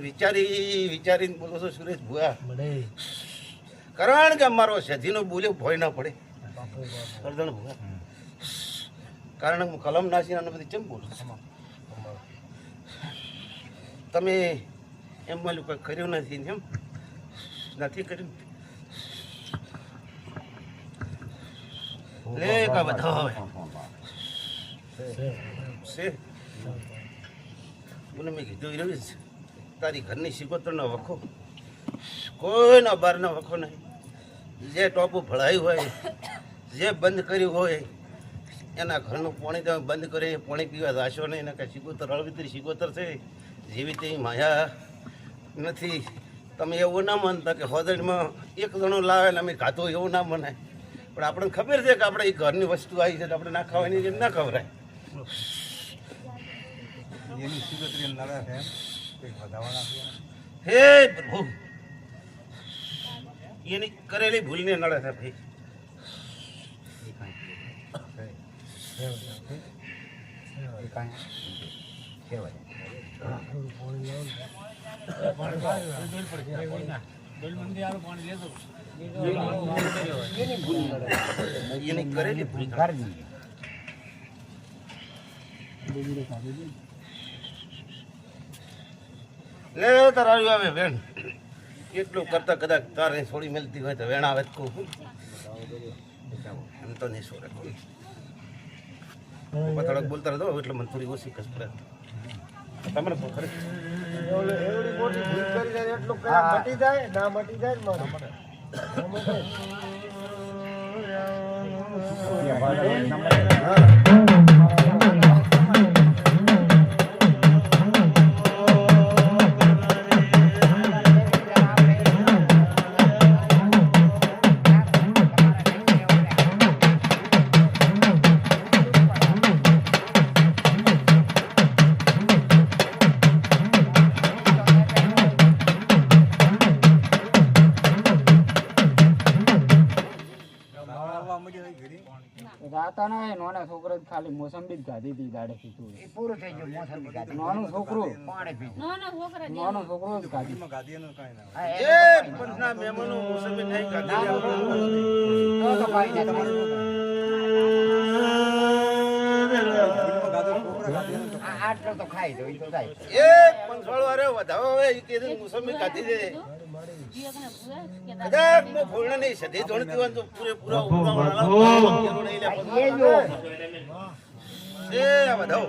વિચારીને બોલું છું સુરેશ ભુવા, કારણ કે અમારો સધીનો બોલ્યો ભોય ના પડે કરદણ ભુવા, કારણ કે હું કલમ નાખીને આને બધી ચમ બોલું છું. તમે એમ બોલ્યું કંઈ કર્યું નથી એમ નથી કર્યું લે કા બધા છે મને મેં કીધું રવિશ તારી ઘરની સિકોતરનો વખો કોઈનો બારનો વખો નહીં. જે ટોપું ભળાયું હોય, જે બંધ કર્યું હોય એના ઘરનું પાણી તમે બંધ કરે એ પાણી પીવા જાશો નહીં. એના કાંઈ સિકોતર હળવીતરી સિકોતર છે, જેવી તેવી માયા નથી. તમે એવું ના માનતા કે હોદડીમાં એક જણો લાવે ને અમે ખાધું એવું ના મનાય. પણ આપણને ખબર છે કે આપણે એ ઘરની વસ્તુ આવી છે તો આપણે ના ખાવાની જેમ ના ખવરાય. હે પ્રભુ એની કરેલી ભૂલને નડે છે ભાઈ. એની કરેલી ભૂલ લે તારા આવે વેણ એટલું કરતા કદાચ તારે છોડી મળતી હોય તો વેણ આવે તો કહું એમ તો નહીં છોડે. થોડાક બોલતા રહેતો એટલે મને થોડી ઓછી કસ પડે. તમને ખરે એવડી મોટી ભૂલ કરી જાય એટલું કયા મટી જાય ના મટી જાય નાના છોકરા ખાલી મોસંબી જ ખાધી હતી દાડે ખીચું પૂરું થઈ ગયું મોસંબી ખાધી નાનું છોકરું પાણી પીધું નાનો છોકરો જ ખાધી એ પંચના મહેમાનો મોસમી નહીં કાઢી તો ભાઈ ને આટલો તો ખાઈ દો તો જાય. એ પંચવાળો અરે વધાવો હવે એ કીધું મોસમી કાઢી દે. કદાચ હું ભૂલ નહીં સધી ધોણતી હોય તો પૂરેપૂરા વધાવો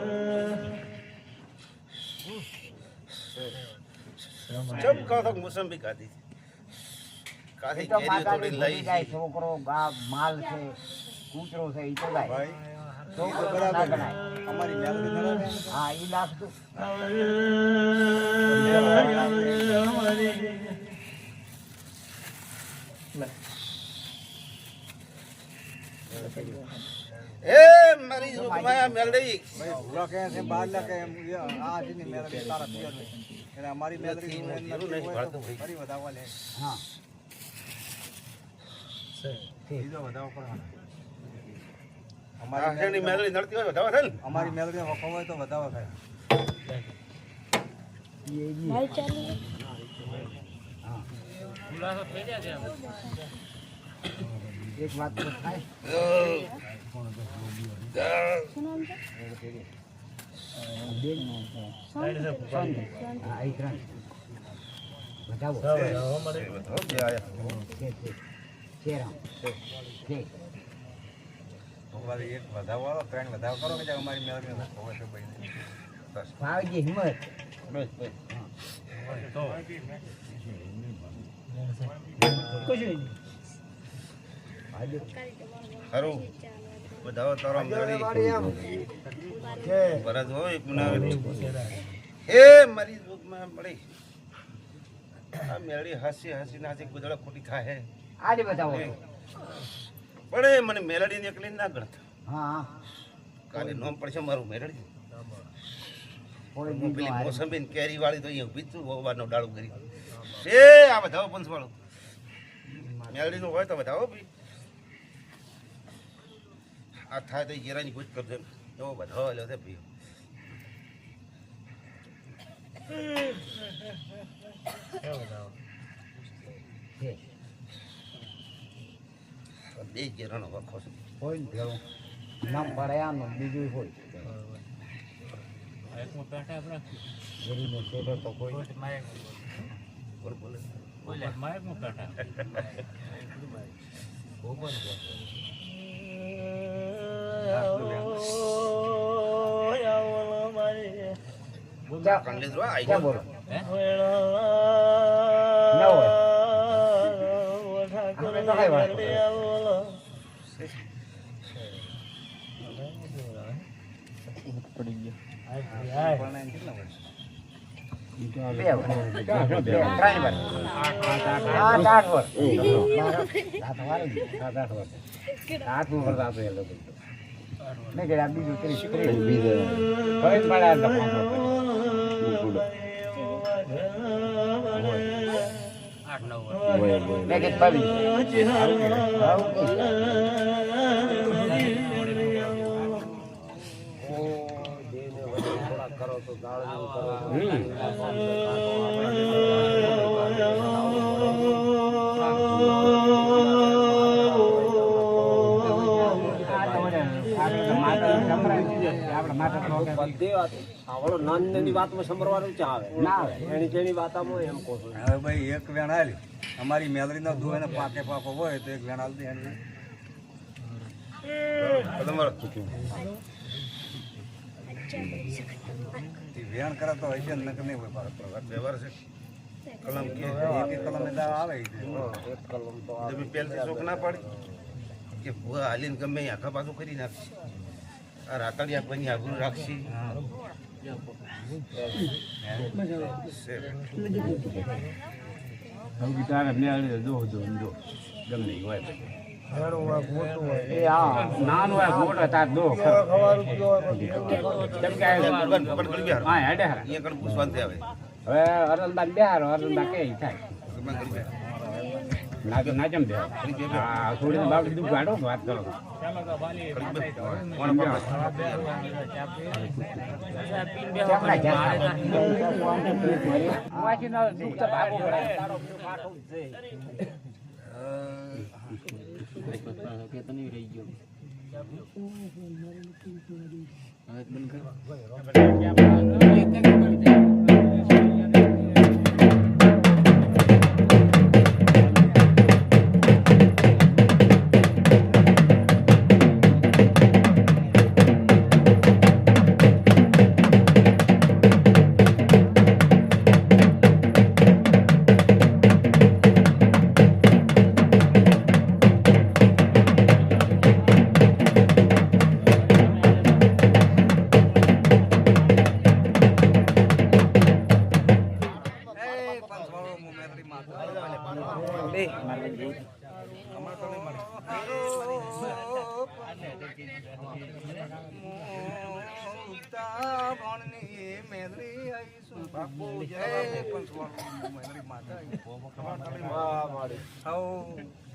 ચમ કહો તો મોસંબી ખાધી કાઢી કેરી થોડી લઈ જાય છોકરો માલ છે કૂતરો છે એ તો જાય છોકરો ના ગણાય. હા એ લાગતું એ મારી જોગમાયા મેલડી અમારી મેલડી નડતી હોય વધાવા થાય ને. અમારી મેલડી વખો હોય તો વધાવો થાય. એક વાત તો થાય એક વધાવો આવો, ત્રણ વધાવો કરો કે અમારી મેલડી વખો હોય તો ભાઈ ભાવજી હિંમત બસ બસ ખરું બધાઓ તારો મેળી ભરત હોય પુનાવડી હે મારી જોગમાં પડી આ મેળી હાસી હાસી નાસી ગુદડા ખોટી થાય આજે બતાવો પણ એ મને મેલડી ને એકલી ના ગણતા. હા કાલે નોમ પડશે મારું મેલડી. કોઈ હું પેલી મોસંબી ને કેરી વાળી તો અહીંયા બીજું ઓવાનો ડાળું કરી એ આ બધાઓ પંચવાળું મેલડી નું હોય તો બધાઓ બી આ થાય તો જીરાની પૂછ કરજો એવો બધાઓ લે છે ભાઈ દેશ ઘેરાનો વખો છે. હોય ને ભેળું નામ પડે આનું બીજું હોય ગરીબનો છોકરો તો કોઈ કોણ બોલે? કંડેજ રો આઈ ક્યાં ગયો. બોલો ના હોય આપણે તો કઈ વાત નહીં. બે વાર. ત્રણ વાર. આઠ વાર. આઠ વાર. આઠમું વરસાદ હતો એ લોકો. મેં કીધું આ બીજું 30. હવે જ મળ્યા હતા 5 વાર. મેં કીધું 22. હવે ભાઈ એક વેણ હાલી અમારી મેલરીનો દો એને પાકે પાકો હોય તો એક વેણ હાલ દે એને તમારો વેણ કરે તો હશે ને નકર નહીં હોય પાછો. વ્યવહાર છે. કલમ કે એક કલમ એ દાવ આવે તમે પહેલથી શોખ ના પાડી કે ભૂવા હાલીને ગમે અહીં આખા પાછું કરી નાખશે. આ રાતડિયા કોઈની આબરૂ રાખશે. નાનું હોય મોટો તાર દો અહીંયા કણ પૂછવાનું આવે. હવે અરલબા બેહારો અરલબા કે થાય નાચમ દે થોડી બાબત દુઃખ ગાડો વાત કરો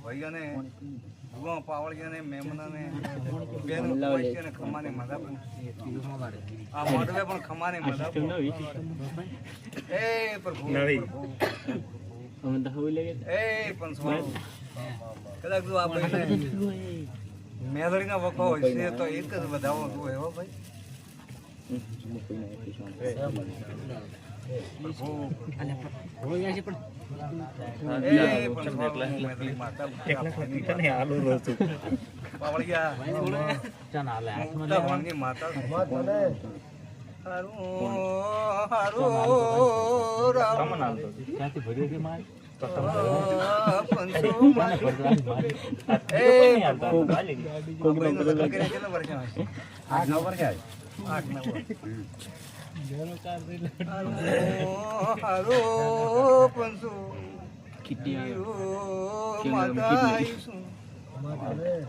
ભાઈઓને પાવળિયાને મહેમાનોને બેન ખમાને મજા આ મોડવે પણ ખમાને મજા એ પ્રભુ એ પંચવાળો કદાચ જો આ ભાઈને મેલડીનો વખો હોય છે તો એક જ વધાવો જોઈએ હો ભાઈ.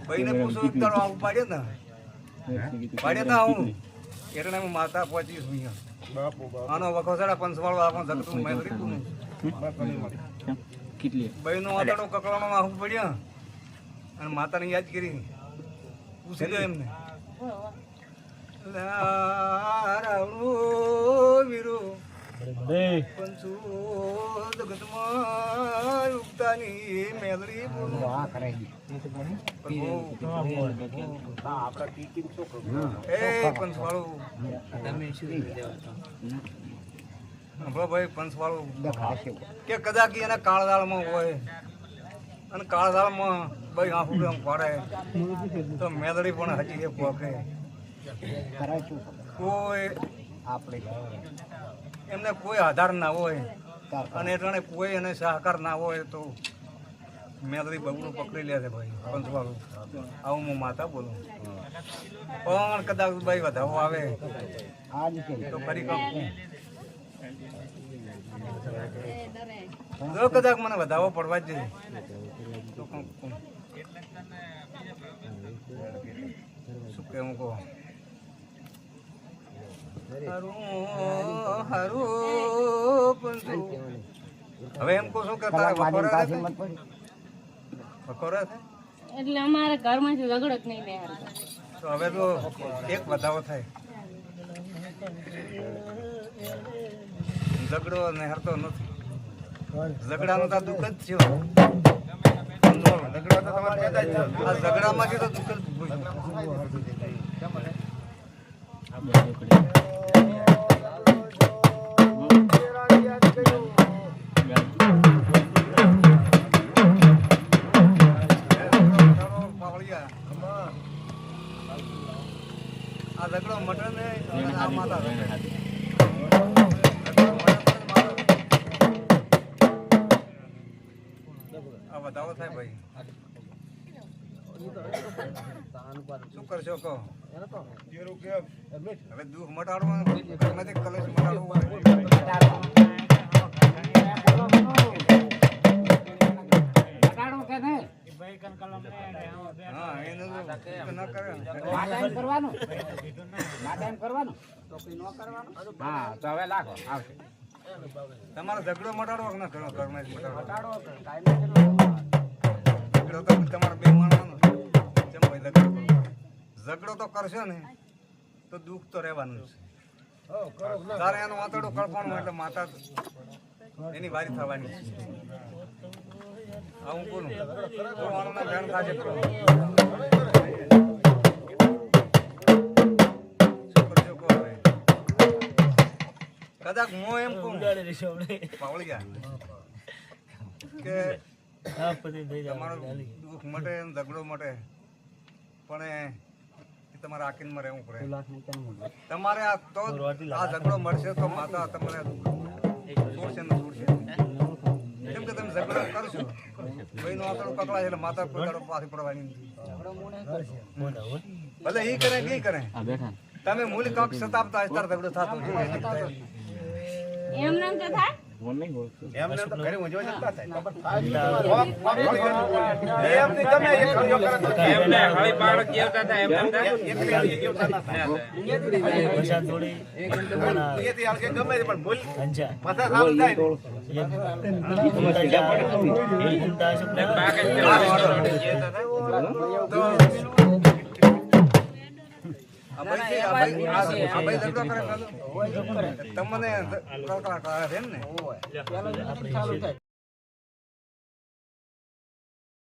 ભાઈને પૂછો તારો આવું પાડ્યો ને પાડ્યો તા હું એટલે હું માતા પહોંચીશ આનો વખો સાડા પંચવાળો આપણો જગતું મેં ભાઈનો આટાડો કકડામાં આવું પડ્યો અને માતાને યાદ કરી પૂછી દો એમને વીરો પંચો જગતમાં ઉગતાની મેલડી બોલો. આ કરાઈ એ પંચવાળું હંભળો ભાઈ, પંચવાળું દેખાશે કે કદાચ એના કાળદાળમાં હોય અને કાળદાળમાં ભાઈ આંખું કેમ પાડે તો મેલડી પણ હજી એ પોકે. કરાય શું કોઈ આપણે એમને કોઈ આધાર ના હોય અને એટલે કોઈ એને સહકાર ના હોય તો મેલડી બગડું પકડી લે છે ભાઈ પંચવાળું. આવું હું માતા બોલું. પણ કદાચ ભાઈ વધાવો આવે આ જ છે તો ફરી કહું જો કદાચ મને વધાવો પડવા જ જોઈએ તો કહું શું કેવું કહો. હવે એમ કહું છું કે તારે વખોરે છે? મત પડી વખોરે છે એટલે અમારા ઘરમાંથી ઝઘડો જ નહીં ને તો હવે તો એક વધાવો થાય. ઝઘડો નહેરતો નથી. ઝઘડાનું તો દુઃખ જ છે. ઝઘડા તો તમારે પેદા જ થયો. આ ઝઘડામાંથી તો દુઃખ જ ઊભું થયું. આ ઝઘડો મટે ને આ માતા આ વધાવો થાય ભાઈ. શું કરશો કહો. હવે દુઃખ મટાડવાનું ઘરમાંથી કલેશ મટાડવું હોય. બટાડો કે નહીં હા એને તો ન કરે. માતા એમ કરવાનું માતા એમ કરવાનું હા તો હવે લાખો આવશે તમારો ઝઘડો મટાડવો કે ના કરો ઘરમાંથી મટાડવો. બટાડો ઝઘડો તો તમારે બે માણસનો કેમ ભાઈ ઝઘડો કરવો? ઝઘડો તો કરશો ને તો દુઃખ તો રહેવાનું છે. તારે એનું વાતડું કળપાનું એટલે માતા એની વારી થવાની છે. હું બોલું તો મારું નામ ભેણ થશે. શું કરશો કહો હવે. કદાચ હું એમ કહું પાવળિયા કે તમારું દુઃખ મટે ને ઝઘડો મટે પણ એ તમારે આકીનમાં રહેવું પડે. તમારે આ તો આ ઝઘડો મળશે તો માતા તમને છોડશે ને છોડશે. કેમ કે તમે ઝઘડો કરશો ભાઈ નો આતડું પકડાય એટલે માતા કોઈ દાડો પાછી પડવાની નથી. ભલે એ કરે નહીં કરે તમે મૂળ કાંક સતાપતા અત્યારે ઝઘડો થતો એમ નામ તો થાય એમને તો ઘરે ઊંઝો જ નતા થાય. એમને હળી પાડો કેવતા હતા એમને અહીંયાથી આવશે ગમે તે પણ ભૂલ પાછા સારું થાય તમને કળકળાટ આવે છે એમ ને.